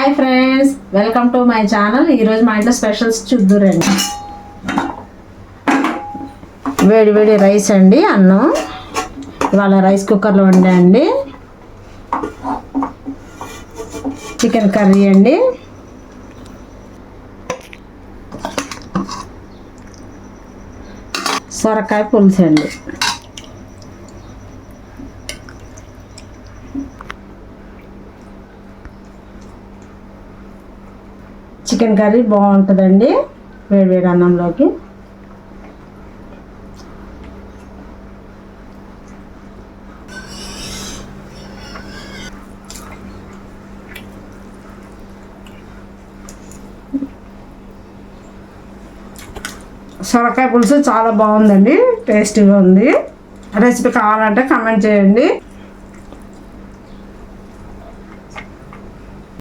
Hi friends, welcome to my channel. ఈరోజు మా ఇంట్లో స్పెషల్స్ చూద్దురండి. వేడి వేడి రైస్ అండి, అన్నం ఇవాళ రైస్ కుక్కర్లో వండా అండి. చికెన్ కర్రీ అండి, సొరకాయ పులుసు అండి. చికెన్ కర్రీ బాగుంటుందండి వేడి వేడి అన్నంలోకి. సొరకాయ పులుసు చాలా బాగుందండి, టేస్టీగా ఉంది. రెసిపీ కావాలంటే కామెంట్ చేయండి.